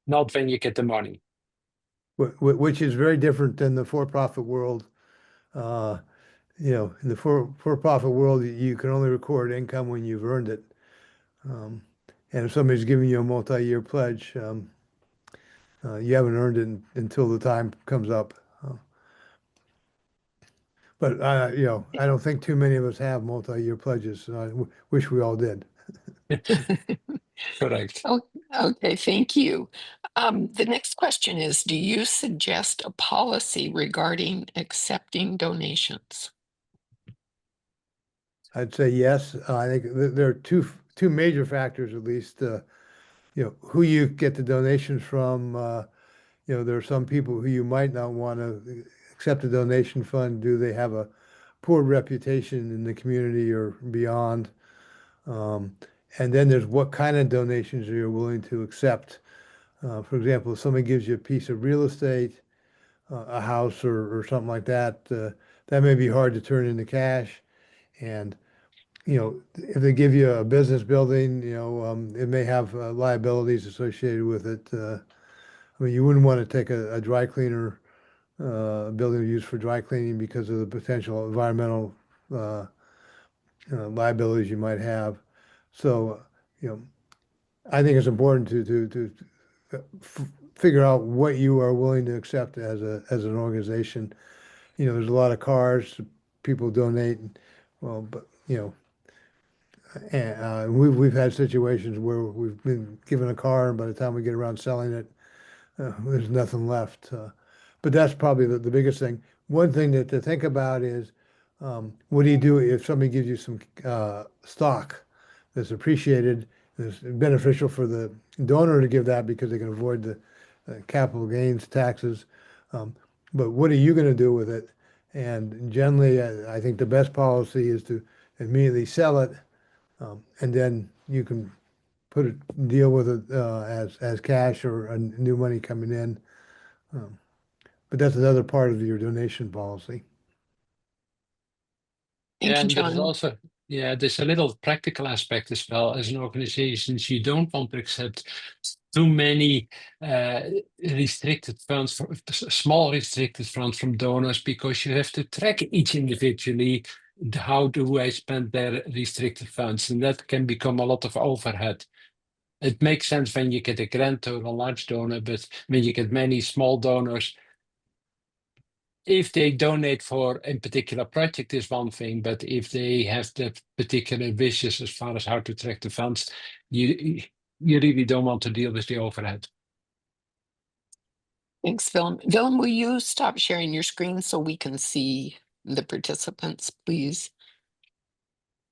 S4: not when you get the money.
S3: Which is very different than the for-profit world. Uh, in the for-profit world, you can only record income when you've earned it. Um, and if somebody's giving you a multi-year pledge, you haven't earned it until the time comes up. But I don't think too many of us have multi-year pledges. I wish we all did.
S4: Correct.
S1: Oh, okay, thank you. The next question is, do you suggest a policy regarding accepting donations?
S3: I'd say yes. I think there are two major factors, at least. Who you get the donations from. There are some people who you might not want to accept a donation fund. Do they have a poor reputation in the community or beyond? And then there's what kind of donations you're willing to accept. For example, if somebody gives you a piece of real estate, a house or something like that, that may be hard to turn into cash. And if they give you a business building, it may have liabilities associated with it. I mean, you wouldn't want to take a dry cleaner building used for dry cleaning because of the potential environmental uh, liabilities you might have. So, you know, I think it's important to figure out what you are willing to accept as an organization. There's a lot of cars people donate. Well, but and we've had situations where we've been given a car, and by the time we get around selling it, there's nothing left. But that's probably the biggest thing. One thing to think about is what do you do if somebody gives you some stock that's appreciated, that's beneficial for the donor to give that because they can avoid the capital gains taxes. Um, but what are you going to do with it? And generally, I think the best policy is to immediately sell it, and then you can deal with it as cash or new money coming in. Um, but that's another part of your donation policy.
S1: Thank you,
S4: And there's
S1: John.
S4: also, there's a little practical aspect as well. As an organization, you don't want to accept too many restricted funds, small restricted funds from donors, because you have to track each individually. How do I spend their restricted funds? And that can become a lot of overhead. It makes sense when you get a grant or a large donor, but when you get many small donors, if they donate for a particular project is one thing, but if they have the particular wishes as far as how to track the funds, you really don't want to deal with the overhead.
S1: Thanks, Willem. Willem, will you stop sharing your screen so we can see the participants, please?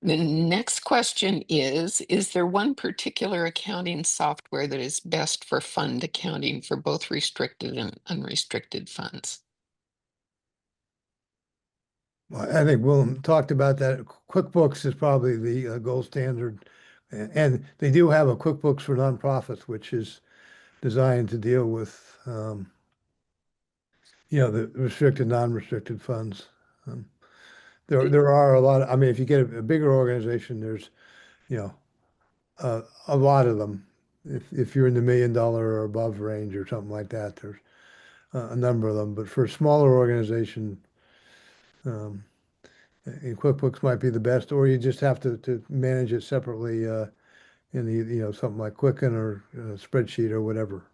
S1: The next question is there one particular accounting software that is best for fund accounting for both restricted and unrestricted funds?
S3: Well, I think Willem talked about that. QuickBooks is probably the gold standard. And they do have a QuickBooks for nonprofits, which is designed to deal with, the restricted, non-restricted funds. Um, there are a lot. I mean, if you get a bigger organization, there's, you know, a lot of them. If you're in the $1 million or above range or something like that, there's a number of them, but for a smaller organization, um, in QuickBooks might be the best, or you just have to manage it separately in something like Quicken or spreadsheet or whatever.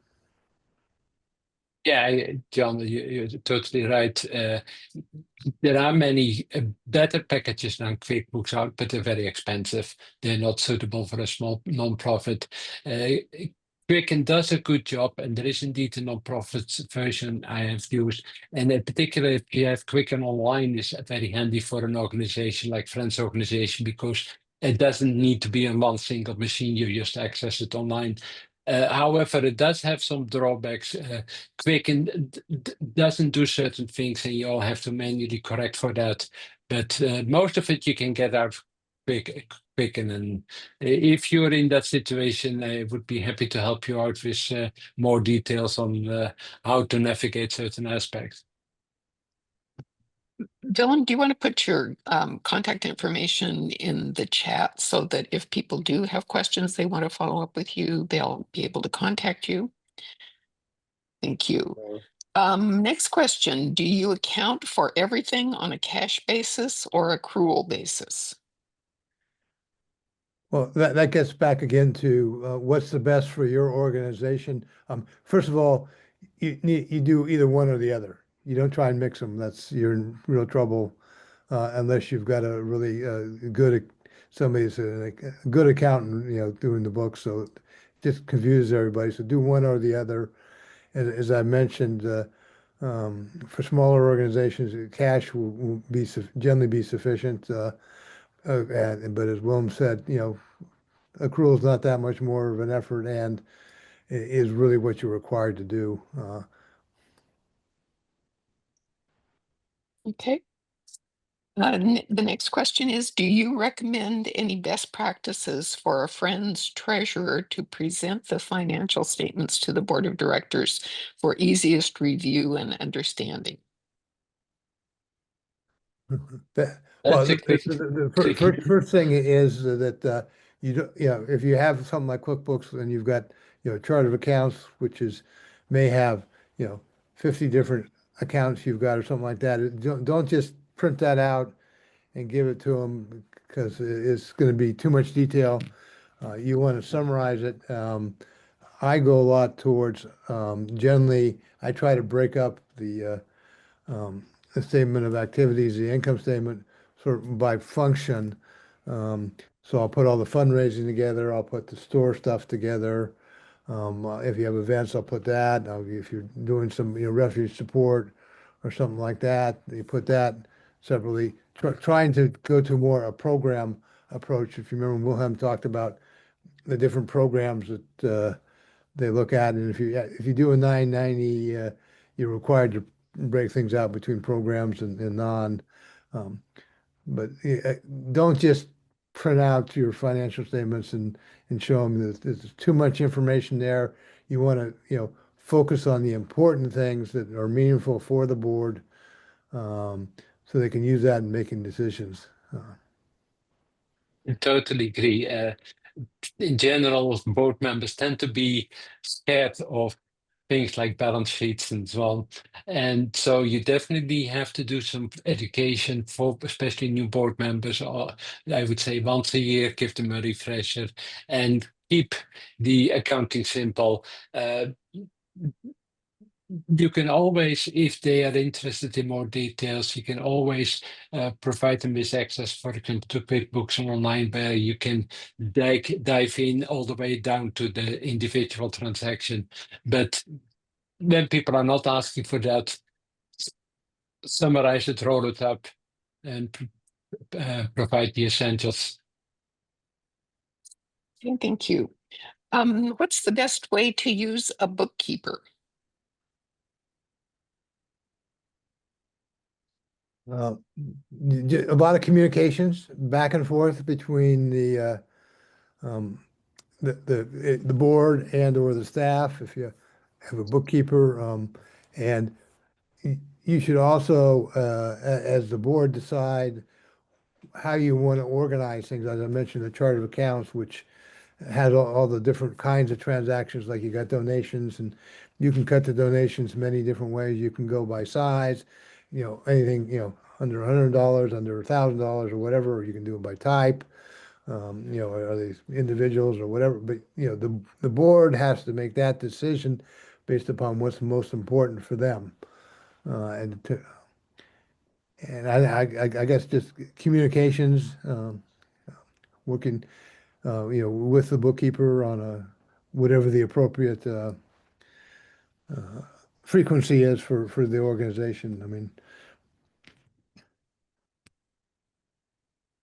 S4: Yeah, John, you're totally right. There are many better packages than QuickBooks out, but they're very expensive. They're not suitable for a small non-profit. Quicken does a good job, and there is indeed a non-profit version I have used. And in particular, if you have Quicken Online, is very handy for an organization like Friends Organization, because it doesn't need to be on one single machine. You just access it online. However, it does have some drawbacks. Quicken doesn't do certain things, and you all have to manually correct for that. But most of it you can get out quicken. And if you're in that situation, I would be happy to help you out with more details on how to navigate certain aspects.
S1: Dylan, do you want to put your contact information in the chat so that if people do have questions they want to follow up with you, they'll be able to contact you? Thank you. Next question. Do you account for everything on a cash basis or accrual basis?
S3: Well, that gets back again to what's the best for your organization. First of all, you do either one or the other. You don't try and mix them. You're in real trouble unless you've got a really good somebody's a good accountant, doing the books. So it just confuses everybody. So do one or the other. As I mentioned, for smaller organizations, cash will generally be sufficient. But as Willem said, accrual is not that much more of an effort and is really what you're required to do.
S1: Okay. The next question is, do you recommend any best practices for a friend's treasurer to present the financial statements to the board of directors for easiest review and understanding?
S3: Well,
S4: That's a tricky.
S3: first thing is that if you have something like QuickBooks and you've got a chart of accounts, may have 50 different accounts you've got or something like that. Don't just print that out and give it to them because it's going to be too much detail. You want to summarize it. I go a lot towards generally. I try to break up the statement of activities, the income statement, sort of by function. So I'll put all the fundraising together. I'll put the store stuff together. If you have events, I'll put that. If you're doing some, refuge support or something like that, you put that separately. Trying to go to more a program approach. If you remember, Wilhelm talked about the different programs that they look at, and if you do a 990, you're required to break things out between programs and non. Um, but don't just print out your financial statements and show them that there's too much information there. You want to, focus on the important things that are meaningful for the board, so they can use that in making decisions.
S4: I totally agree. In general, board members tend to be scared of things like balance sheets and so on. And so you definitely have to do some education for especially new board members, or I would say once a year, give them a refresher and keep the accounting simple. You can always, if they are interested in more details, you can always provide them with access, for example, to QuickBooks Online, where you can dive in all the way down to the individual transaction. But when people are not asking for that, summarize it, roll it up, and provide the essentials.
S1: Okay, thank you. What's the best way to use a bookkeeper?
S3: A lot of communications back and forth between um, the board and or the staff, if you have a bookkeeper, and you should also, as the board, decide how you want to organize things. As I mentioned, the chart of accounts, which has all the different kinds of transactions, like you got donations, and you can cut the donations many different ways. You can go by size, anything, under $100, under $1,000 or whatever, or you can do it by type. Are these individuals or whatever? But the board has to make that decision based upon what's most important for them. And to, and I guess just communications, working, with the bookkeeper on whatever the appropriate frequency is for the organization. I mean,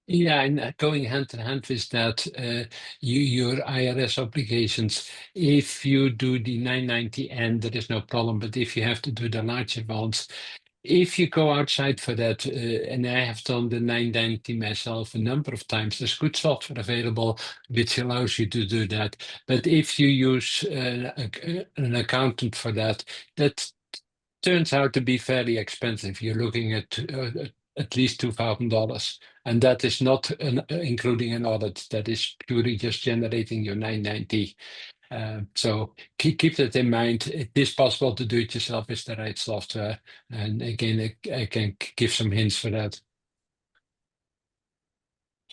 S4: Yeah, and going hand in hand with that, your IRS obligations, if you do the 990N, there is no problem. But if you have to do the larger ones, if you go outside for that, and I have done the 990 myself a number of times, there's good software available which allows you to do that. But if you use an accountant for that, that turns out to be fairly expensive. You're looking at least $2,000, and that is not including an audit. That is purely just generating your 990. So keep that in mind. It is possible to do it yourself with the right software. And again, I can give some hints for that.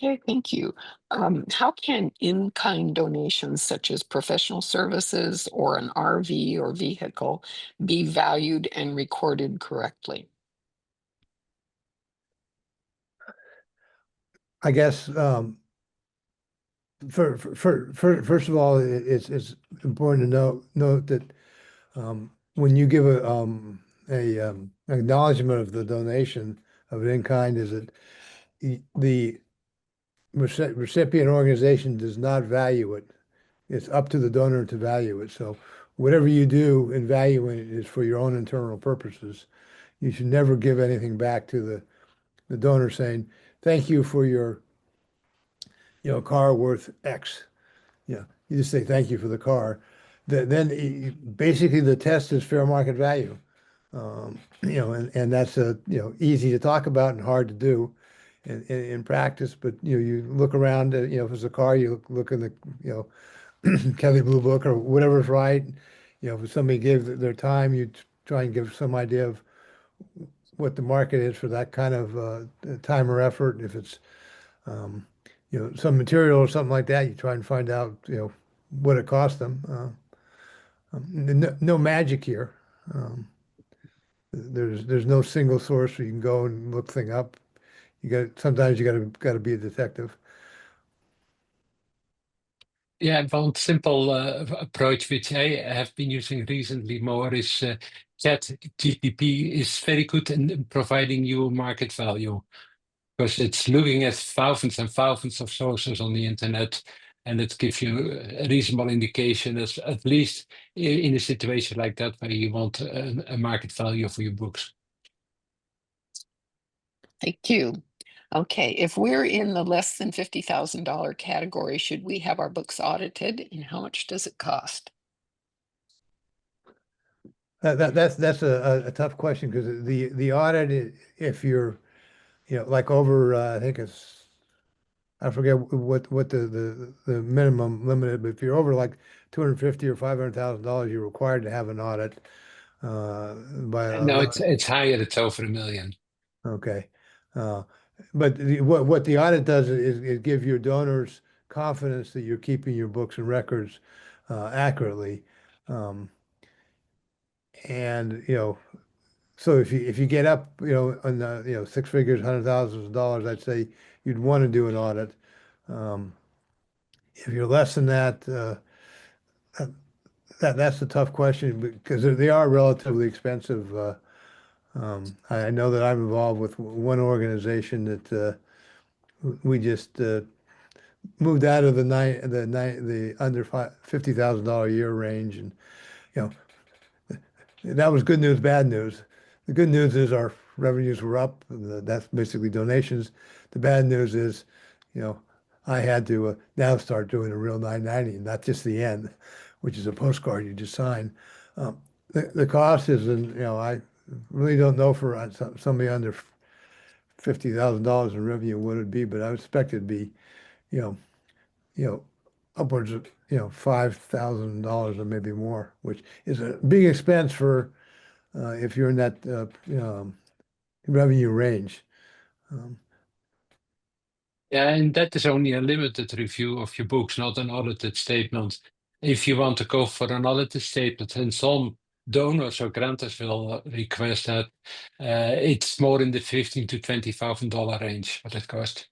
S1: Okay, thank you. How can in-kind donations such as professional services or an RV or vehicle be valued and recorded correctly?
S3: I guess first of all, it's important to note that when you give a acknowledgement of the donation of an in-kind, is that the recipient organization does not value it. It's up to the donor to value it. So whatever you do in valuing it is for your own internal purposes. You should never give anything back to the donor saying, thank you for your, car worth X. You just say thank you for the car. Then basically the test is fair market value. And that's easy to talk about and hard to do in practice. But you look around, if it's a car, you look in the Kelly Blue Book or whatever's right. If somebody gives their time, you try and give some idea of what the market is for that kind of time or effort. If it's some material or something like that, you try and find out what it cost them. No magic here. There's no single source where you can go and look thing up. Sometimes you got to be a detective.
S4: Yeah, one simple approach which I have been using recently more is Chat GTP is very good in providing you market value, because it's looking at thousands and thousands of sources on the internet, and it gives you a reasonable indication as at least in a situation like that where you want a market value for your books.
S1: Thank you. Okay, if we're in the less than $50,000 category, should we have our books audited, and how much does it cost?
S3: That's a tough question, because the audit, if you're like over I think I forget what the minimum limit is, but if you're over like 250 or $500,000, you're required to have an audit by a
S4: No,
S3: law.
S4: it's higher. It's over $1 million.
S3: Okay. Uh, but what the audit does is give your donors confidence that you're keeping your books and records accurately. Um, and so if you get up on the six figures, hundred thousands of dollars, I'd say you'd want to do an audit. Um, if you're less than that, that's a tough question, because they are relatively expensive. I know that I'm involved with one organization that we just moved out of the under $50,000 a year range, and you know that was good news, bad news. The good news is our revenues were up. That's basically donations. The bad news is, you know, I had to now start doing a real 990, not just the end, which is a postcard you just sign. The cost is, I really don't know for somebody under $50,000 in revenue what it'd be, but I would expect it'd be, you know, you know, upwards of, $5,000 or maybe more, which is a big expense for if you're in that revenue range. Um,
S4: Yeah, and that is only a limited review of your books, not an audited statement. If you want to go for an audited statement, and some donors or grantors will request that, it's more in the $15,000 to $20,000 range what it costs.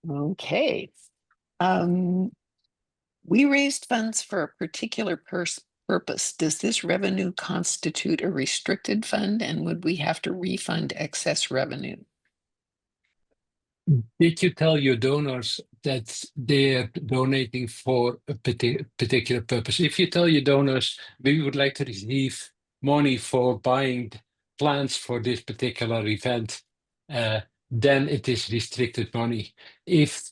S1: Okay. Um, we raised funds for a particular purpose. Does this revenue constitute a restricted fund, and would we have to refund excess revenue?
S4: Did you tell your donors that they're donating for a particular purpose? If you tell your donors, we would like to receive money for buying plants for this particular event, then it is restricted money. If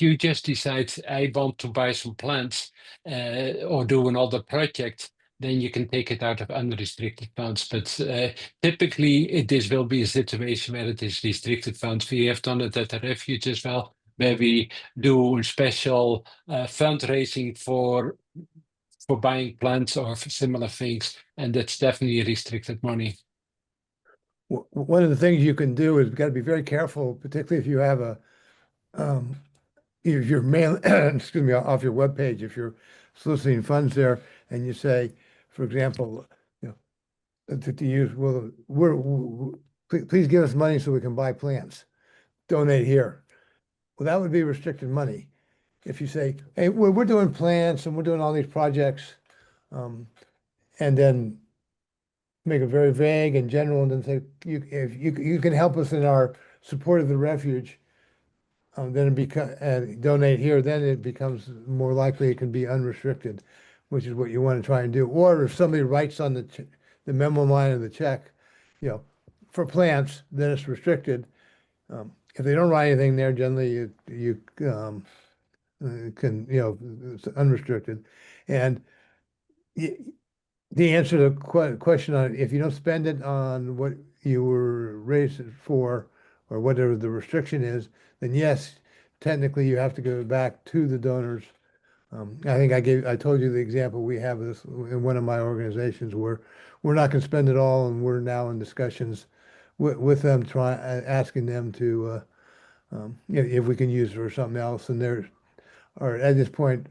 S4: you just decide, I want to buy some plants or do another project, then you can take it out of unrestricted funds. But typically, this will be a situation where it is restricted funds. We have done it at the Refuge as well, where we do special fundraising for buying plants or for similar things, and that's definitely restricted money.
S3: One of the things you can do is got to be very careful, particularly if you have if you're mail, excuse me, off your webpage, if you're soliciting funds there and you say, for example, to use, well, please give us money so we can buy plants. Donate here. Well, that would be restricted money. If you say, hey, we're doing plants and we're doing all these projects, and then make it very vague and general, and then say, if you can help us in our support of the refuge, then it becomes donate here. Then it becomes more likely it can be unrestricted, which is what you want to try and do. Or if somebody writes on the memo line of the check, for plants, then it's restricted. If they don't write anything there, generally you can it's unrestricted, and the answer to the question on if you don't spend it on what you were raised it for, or whatever the restriction is, then yes, technically you have to go back to the donors. I think I told you the example we have this in one of my organizations where we're not going to spend it all, and we're now in discussions with them, asking them to if we can use it for something else, and they're are at this point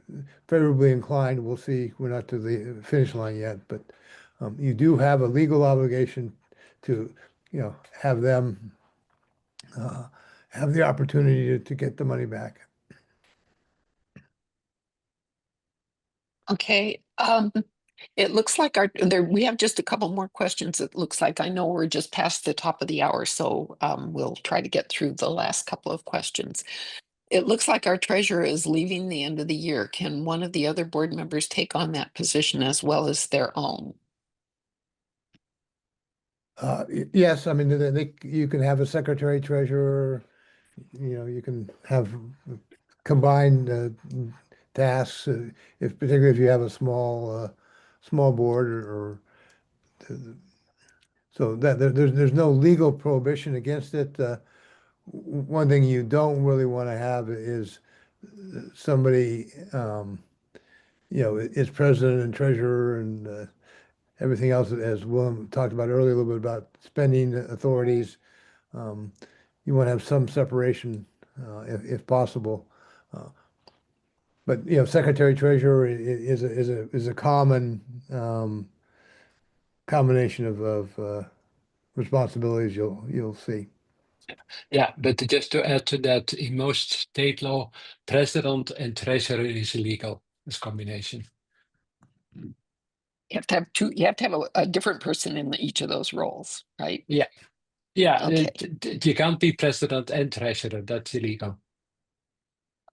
S3: favorably inclined. We'll see. We're not to the finish line yet, but you do have a legal obligation to, have them have the opportunity to get the money back.
S1: Okay. It looks like we have just a couple more questions. It looks like I know we're just past the top of the hour, so we'll try to get through the last couple of questions. It looks like our treasurer is leaving the end of the year. Can one of the other board members take on that position as well as their own?
S3: Yes, I mean, you can have a secretary treasurer, you can have combined tasks, particularly if you have a small board so that there's no legal prohibition against it. One thing you don't really want to have is somebody, is president and treasurer and everything else, as Willem talked about earlier, a little bit about spending authorities. You want to have some separation if possible. But secretary treasurer is a common combination of responsibilities you'll see.
S4: Yeah, but just to add to that, in most state law, president and treasurer is illegal, this combination.
S1: You have to have two. You have to have a different person in each of those roles, right?
S4: Yeah. Yeah,
S1: Okay.
S4: you can't be president and treasurer. That's illegal.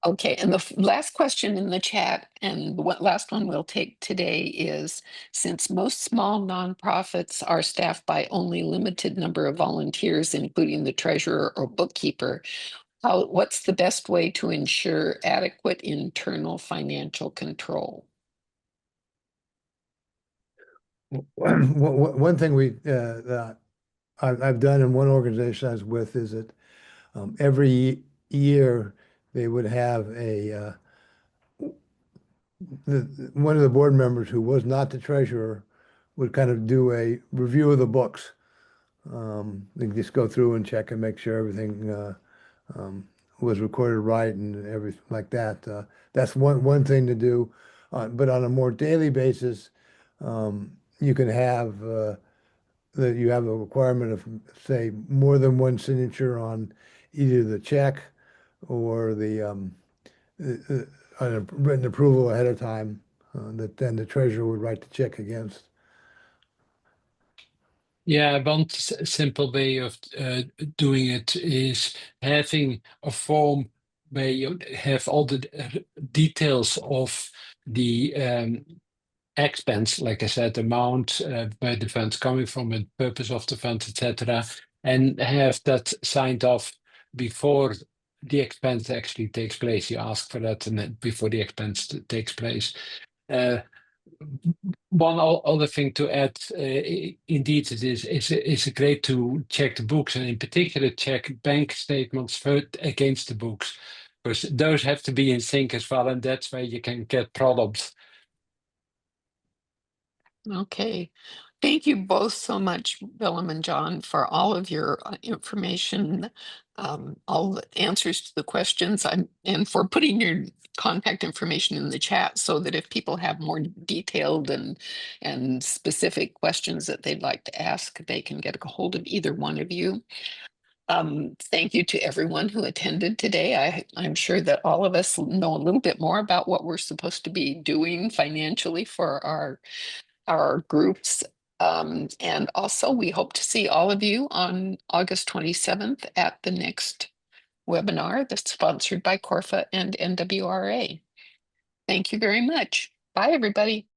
S1: Okay, and the last question in the chat, and the last one we'll take today is, since most small nonprofits are staffed by only limited number of volunteers, including the treasurer or bookkeeper, what's the best way to ensure adequate internal financial control?
S3: One thing that I've done in one organization I was with is that every year they would have one of the board members who was not the treasurer would kind of do a review of the books. They just go through and check and make sure everything was recorded right and everything like that. That's one thing to do. But on a more daily basis, you can have that you have a requirement of, say, more than one signature on either the check or the on a written approval ahead of time that then the treasurer would write the check against.
S4: Yeah, one simple way of doing it is having a form where you have all the details of the expense, like I said, amount, where the fund's coming from, and purpose of the fund, etc., and have that signed off before the expense actually takes place. You ask for that, and then before the expense takes place. One other thing to add, indeed, it's great to check the books, and in particular check bank statements against the books, because those have to be in sync as well, and that's where you can get problems.
S1: Okay. Thank you both so much, Willem and John, for all of your information, all the answers to the questions, and for putting your contact information in the chat so that if people have more detailed and specific questions that they'd like to ask, they can get a hold of either one of you. Thank you to everyone who attended today. I'm sure that all of us know a little bit more about what we're supposed to be doing financially for our groups. And also we hope to see all of you on August 27th at the next webinar that's sponsored by Corfa and NWRA. Thank you very much. Bye, everybody.